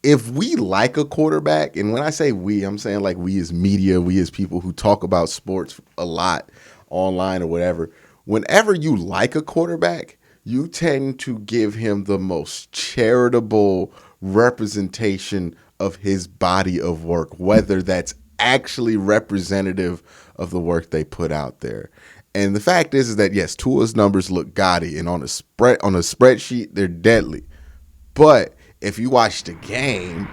if we like a quarterback, and when I say we, I'm saying like we as media, we as people who talk about sports a lot online or whatever, whenever you like a quarterback, you tend to give him the most charitable representation of his body of work, whether that's actually representative of the work they put out there. And the fact is that yes, Tua's numbers look gaudy, and on a spreadsheet they're deadly. But if you watch the game,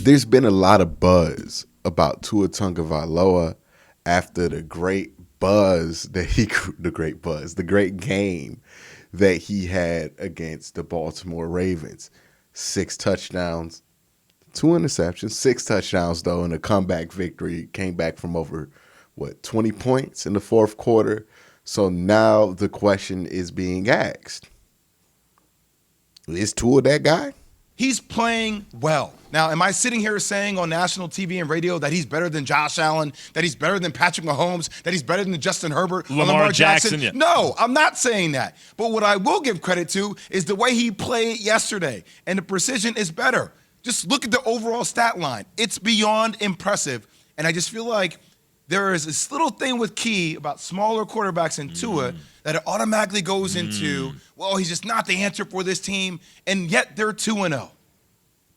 there's been a lot of buzz about Tua Tagovailoa after the great game that he had against the Baltimore Ravens. 6 touchdowns, 2 interceptions, 6 touchdowns though, in a comeback victory. Came back from over 20 points in the fourth quarter. So now the question is being asked: is Tua that guy? He's playing well. Now, am I sitting here saying on national TV and radio that he's better than Josh Allen, that he's better than Patrick Mahomes, that he's better than Justin Herbert, Lamar Jackson? Yeah. No, I'm not saying that. But what I will give credit to is the way he played yesterday, and the precision is better. Just look at the overall stat line. It's beyond impressive, and I just feel like there is this little thing with Key about smaller quarterbacks in Tua that it automatically goes into, well, he's just not the answer for this team, and yet they're 2-0.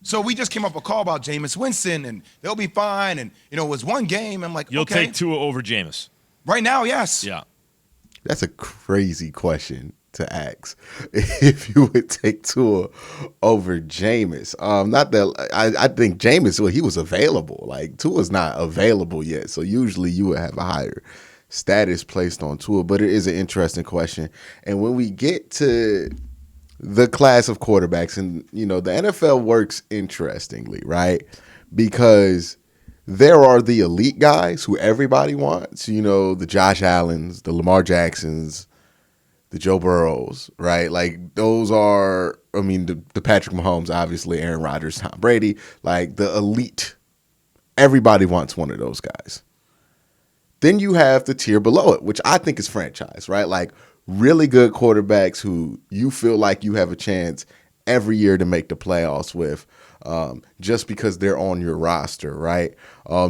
So we just came up a call about Jameis Winston, and they'll be fine, and, it was one game. I'm like, You'll okay. take Tua over Jameis. Right now, yes. Yeah. That's a crazy question to ask. If you would take Tua over Jameis. Not that I think Jameis, well, he was available. Like, Tua's not available yet. So usually you would have a higher status placed on Tua. But it is an interesting question. And when we get to the class of quarterbacks, and, the NFL works interestingly, right? Because there are the elite guys who everybody wants, the Josh Allens, the Lamar Jacksons, the Joe Burrows, right? Like, those are, the Patrick Mahomes, obviously, Aaron Rodgers, Tom Brady, like the elite. Everybody wants one of those guys. Then you have the tier below it, which I think is franchise, right? Like, really good quarterbacks who you feel like you have a chance every year to make the playoffs with, just because they're on your roster, right?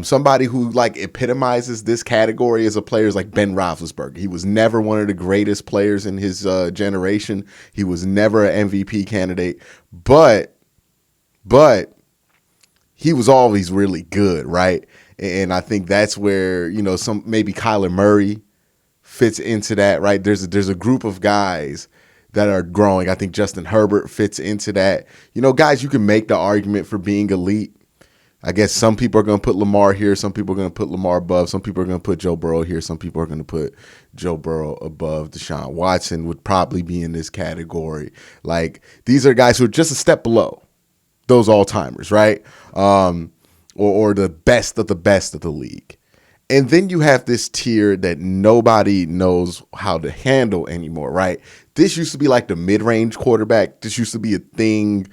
Somebody who like epitomizes this category as a player is like Ben Roethlisberger. He was never one of the greatest players in his generation. He was never an MVP candidate, but he was always really good, right? And I think that's where, some maybe Kyler Murray fits into that, right? There's a group of guys that are growing. I think Justin Herbert fits into that. Guys, you can make the argument for being elite. I guess some people are going to put Lamar here. Some people are going to put Lamar above. Some people are going to put Joe Burrow here. Some people are going to put Joe Burrow above. Deshaun Watson would probably be in this category. Like, these are guys who are just a step below those all-timers, right? Or the best of the league. And then you have this tier that nobody knows how to handle anymore, right? This used to be like the mid-range quarterback. This used to be a thing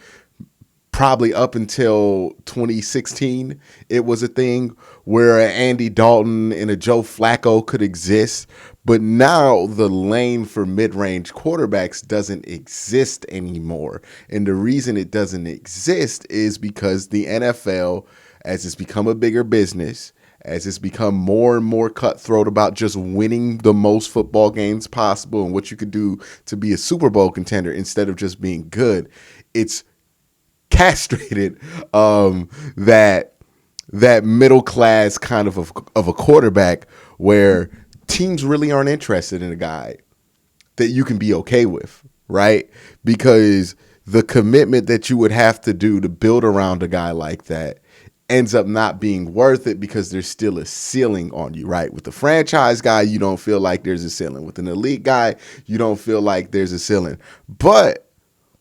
probably up until 2016. It was a thing where an Andy Dalton and a Joe Flacco could exist. But now the lane for mid-range quarterbacks doesn't exist anymore. And the reason it doesn't exist is because the NFL, as it's become a bigger business, as it's become more and more cutthroat about just winning the most football games possible and what you could do to be a Super Bowl contender instead of just being good, it's castrated that middle class kind of a quarterback where teams really aren't interested in a guy that you can be okay with, right? Because the commitment that you would have to do to build around a guy like that ends up not being worth it because there's still a ceiling on you, right? With the franchise guy, you don't feel like there's a ceiling. With an elite guy, you don't feel like there's a ceiling. But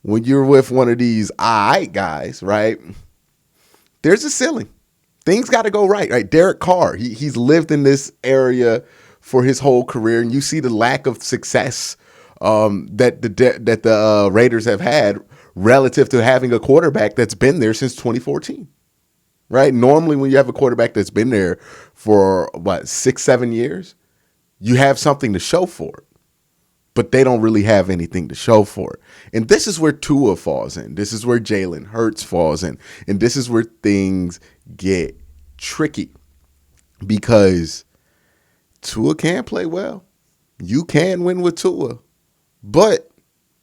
when you're with one of these guys, right, there's a ceiling. Things got to go right? Derek Carr, he's lived in this area for his whole career, and you see the lack of success that the Raiders have had relative to having a quarterback that's been there since 2014. right? Normally, when you have a quarterback that's been there for, 6, 7 years, you have something to show for it. But they don't really have anything to show for it. And this is where Tua falls in. This is where Jalen Hurts falls in. And this is where things get tricky because Tua can play well. You can win with Tua, but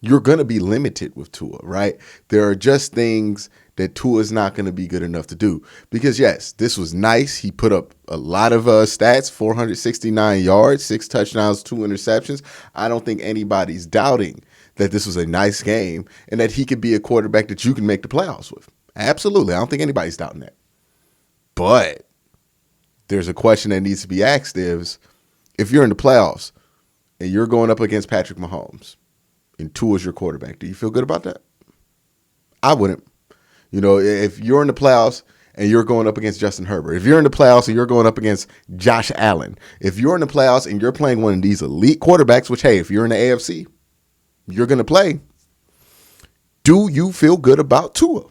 you're going to be limited with Tua, right? There are just things that Tua is not going to be good enough to do. Because, yes, this was nice. He put up a lot of stats, 469 yards, 6 touchdowns, 2 interceptions. I don't think anybody's doubting that this was a nice game and that he could be a quarterback that you can make the playoffs with. Absolutely. I don't think anybody's doubting that. But there's a question that needs to be asked is, if you're in the playoffs and you're going up against Patrick Mahomes and Tua's your quarterback, do you feel good about that? I wouldn't. You know, if you're in the playoffs and you're going up against Justin Herbert, if you're in the playoffs and you're going up against Josh Allen, if you're in the playoffs and you're playing one of these elite quarterbacks, which, hey, if you're in the AFC, you're going to play, do you feel good about Tua?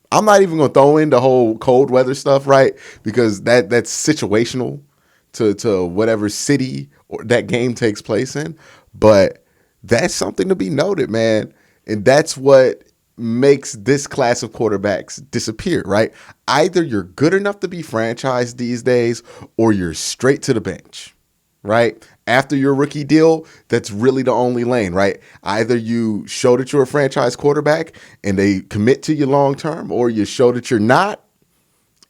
I'm not even going to throw in the whole cold weather stuff, right? Because that's situational to whatever city or that game takes place in. But that's something to be noted, man. And that's what makes this class of quarterbacks disappear, right? Either you're good enough to be franchised these days or you're straight to the bench, right? After your rookie deal, that's really the only lane, right? Either you show that you're a franchise quarterback and they commit to you long term, or you show that you're not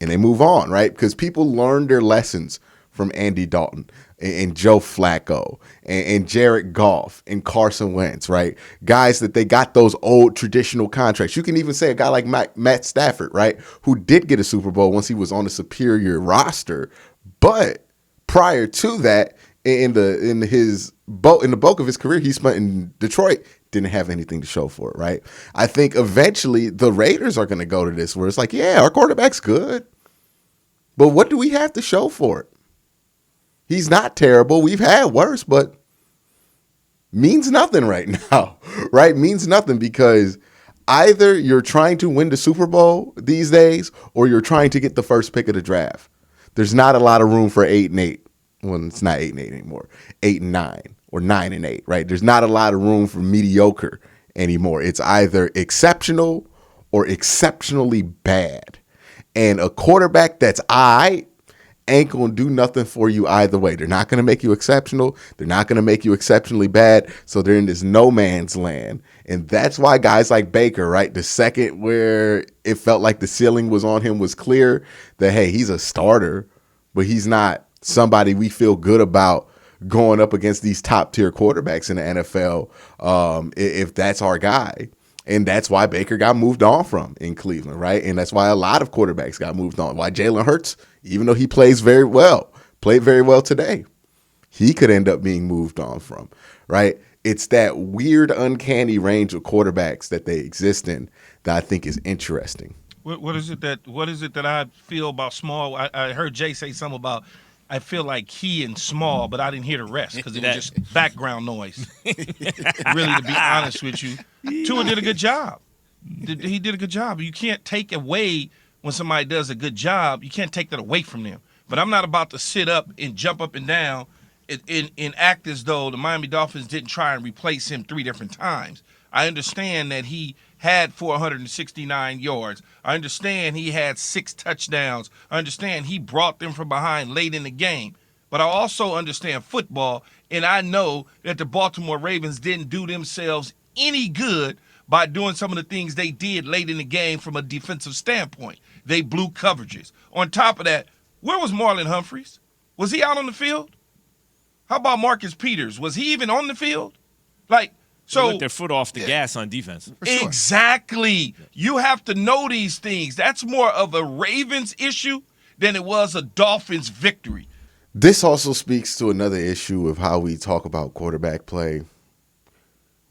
and they move on, right? Because people learn their lessons from Andy Dalton and Joe Flacco and Jared Goff and Carson Wentz, right? Guys that they got those old traditional contracts. You can even say a guy like Matt Stafford, right? Who did get a Super Bowl once he was on a superior roster. But prior to that, in the bulk of his career, he spent in Detroit, didn't have anything to show for it, right? I think eventually the Raiders are going to go to this where it's like, yeah, our quarterback's good, but what do we have to show for it? He's not terrible. We've had worse, but means nothing right now, right? Means nothing because either you're trying to win the Super Bowl these days or you're trying to get the first pick of the draft. There's not a lot of room for 8-8. Well, it's not 8-8 anymore. 8-9 or 9-8, right? There's not a lot of room for mediocre anymore. It's either exceptional or exceptionally bad. And a quarterback that's ain't going to do nothing for you either way. They're not going to make you exceptional. They're not going to make you exceptionally bad. So they're in this no man's land. And that's why guys like Baker, right, the second where it felt like the ceiling was on him was clear that, hey, he's a starter, but he's not somebody we feel good about going up against these top tier quarterbacks in the NFL if that's our guy. And that's why Baker got moved on from in Cleveland, right? And that's why a lot of quarterbacks got moved on. Why Jalen Hurts, even though he played very well today, he could end up being moved on from, right? It's that weird, uncanny range of quarterbacks that they exist in that I think is interesting. What is it that I feel about Small? I heard Jay say something about I feel like he and Small, but I didn't hear the rest because it was just background noise. Really, to be honest with you, Tua did a good job. He did a good job. You can't take away when somebody does a good job. You can't take that away from them. But I'm not about to sit up and jump up and down and act as though the Miami Dolphins didn't try and replace him 3 different times. I understand that he had 469 yards. I understand he had 6 touchdowns. I understand he brought them from behind late in the game. But I also understand football, and I know that the Baltimore Ravens didn't do themselves any good by doing some of the things they did late in the game from a defensive standpoint. They blew coverages. On top of that, where was Marlon Humphreys? Was he out on the field? How about Marcus Peters? Was he even on the field? So they let their foot off the gas on defense. Sure. Exactly. You have to know these things. That's more of a Ravens issue than it was a Dolphins victory. This also speaks to another issue of how we talk about quarterback play.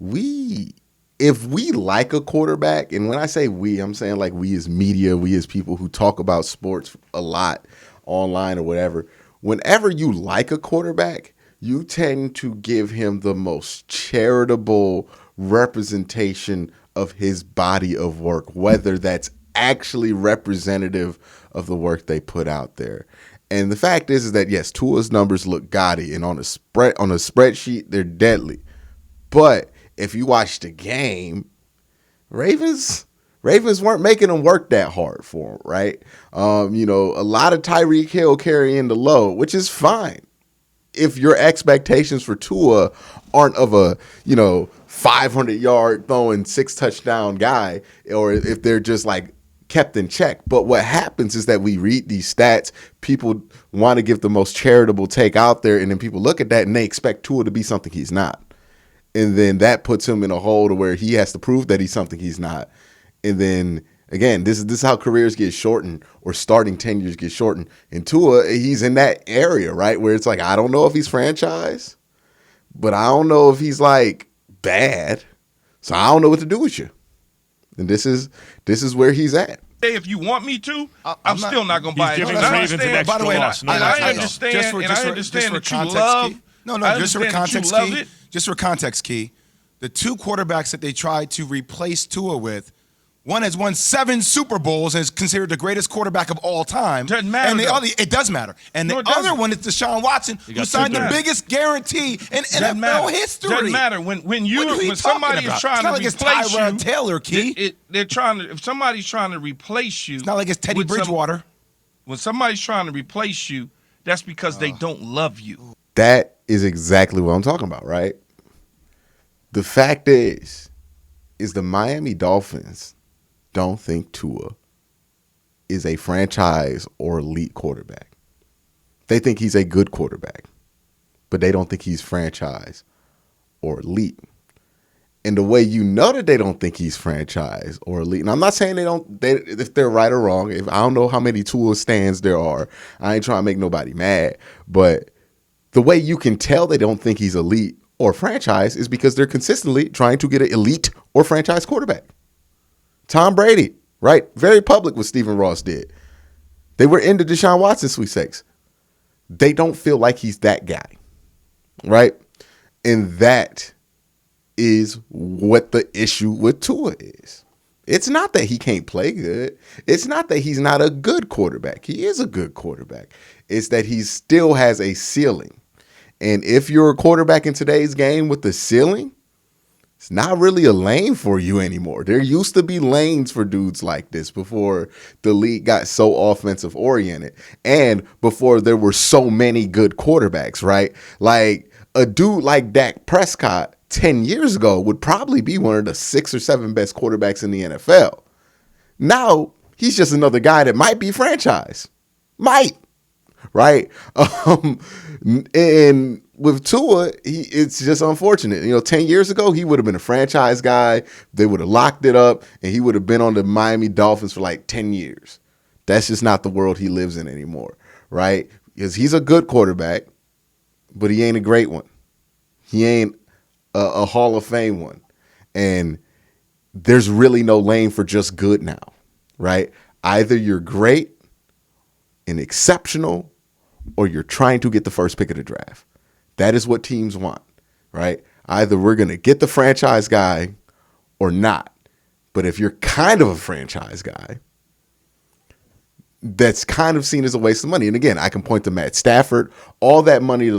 If we like a quarterback, and when I say we, I'm saying like we as media, we as people who talk about sports a lot online or whatever, whenever you like a quarterback, you tend to give him the most charitable representation of his body of work, whether that's actually representative of the work they put out there. And the fact is that yes, Tua's numbers look gaudy, and on a spreadsheet they're deadly. But if you watch the game, Ravens weren't making them work that hard for him, right? A lot of Tyreek Hill carrying the load, which is fine if your expectations for Tua aren't of a 500-yard throwing 6-touchdown guy, or if they're just like kept in check. But what happens is that we read these stats, people want to give the most charitable take out there, and then people look at that and they expect Tua to be something he's not. And then that puts him in a hole to where he has to prove that he's something he's not. And then again, this is how careers get shortened, or starting tenures get shortened. And Tua, he's in that area, right, where it's like, I don't know if he's franchise, but I don't know if he's like bad. So I don't know what to do with you. And this is where he's at. Hey, if you want me to, I'm still not going to buy it. Giving the Ravens an extra loss. I understand that you love. Just for context, Key, the two quarterbacks that they tried to replace Tua with, one has won 7 Super Bowls and is considered the greatest quarterback of all time. Doesn't matter. And the other, it does matter. And the other one is Deshaun Watson, who signed the biggest guarantee in NFL history. Doesn't matter. When somebody is trying to replace you, Tyrod Taylor, Key. If somebody's trying to replace you, It's not like it's Teddy Bridgewater. When somebody's trying to replace you, that's because they don't love you. That is exactly what I'm talking about, right? The fact is the Miami Dolphins don't think Tua is a franchise or elite quarterback. They think he's a good quarterback, but they don't think he's franchise or elite. And the way you know that they don't think he's franchise or elite, and I'm not saying if they're right or wrong. If I don't know how many Tua stands there are, I ain't trying to make nobody mad, but the way you can tell they don't think he's elite or franchise is because they're consistently trying to get an elite or franchise quarterback. Tom Brady, right? Very public what Stephen Ross did. They were into Deshaun Watson sweepstakes. They don't feel like he's that guy, right? And that is what the issue with Tua is. It's not that he can't play good. It's not that he's not a good quarterback. He is a good quarterback. It's that he still has a ceiling. And if you're a quarterback in today's game with the ceiling, it's not really a lane for you anymore. There used to be lanes for dudes like this before the league got so offensive oriented and before there were so many good quarterbacks, right? Like a dude like Dak Prescott 10 years ago would probably be one of the 6 or 7 best quarterbacks in the NFL. Now he's just another guy that might be franchise. Might. Right? And with Tua, it's just unfortunate. 10 years ago, he would have been a franchise guy. They would have locked it up, and he would have been on the Miami Dolphins for like 10 years. That's just not the world he lives in anymore, right? Because he's a good quarterback, but he ain't a great one. He ain't a Hall of Fame one. And there's really no lane for just good now, right? Either you're great and exceptional, or you're trying to get the first pick of the draft. That is what teams want, right? Either we're going to get the franchise guy or not. But if you're kind of a franchise guy, that's kind of seen as a waste of money. And again, I can point to Matt Stafford. All that money the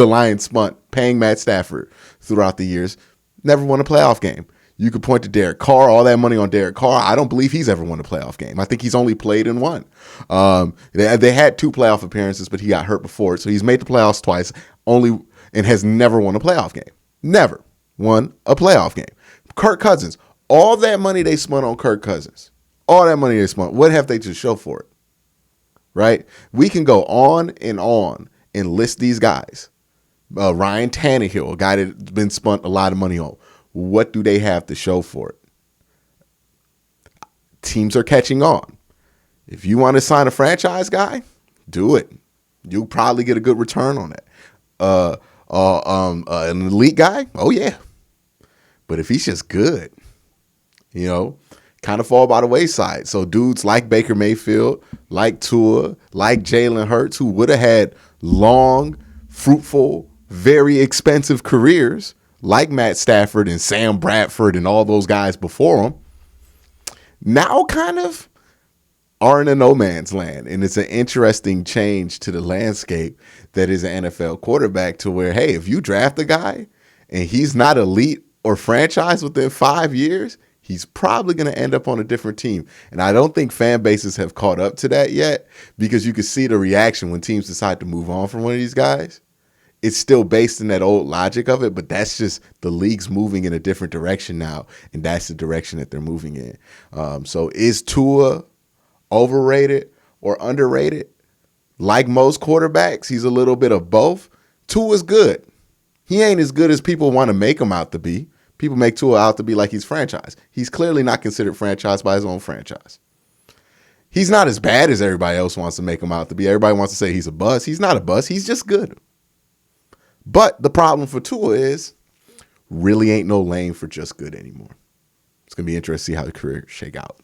Lions spent paying Matt Stafford throughout the years, never won a playoff game. You could point to Derek Carr, all that money on Derek Carr. I don't believe he's ever won a playoff game. I think he's only played in one. They had 2 playoff appearances, but he got hurt before it. So he's made the playoffs twice, and has never won a playoff game. Never won a playoff game. Kirk Cousins, all that money they spent on Kirk Cousins, all that money they spent, what have they to show for it? Right? We can go on and list these guys. Ryan Tannehill, a guy that's been spent a lot of money on. What do they have to show for it? Teams are catching on. If you want to sign a franchise guy, do it. You'll probably get a good return on that. An elite guy, oh yeah. But if he's just good, kind of fall by the wayside. So dudes like Baker Mayfield, like Tua, like Jalen Hurts, who would have had long, fruitful, very expensive careers, like Matt Stafford and Sam Bradford and all those guys before him, now kind of are in a no man's land. And it's an interesting change to the landscape that is an NFL quarterback, to where, hey, if you draft a guy and he's not elite or franchise within 5 years, he's probably going to end up on a different team. And I don't think fan bases have caught up to that yet, because you can see the reaction when teams decide to move on from one of these guys. It's still based in that old logic of it, but that's just the league's moving in a different direction now, and that's the direction that they're moving in. So is Tua overrated or underrated? Like most quarterbacks, he's a little bit of both. Tua's good. He ain't as good as people want to make him out to be. People make Tua out to be like he's franchise. He's clearly not considered franchise by his own franchise. He's not as bad as everybody else wants to make him out to be. Everybody wants to say he's a bust. He's not a bust. He's just good. But the problem for Tua is really ain't no lane for just good anymore. It's going to be interesting to see how the career shake out.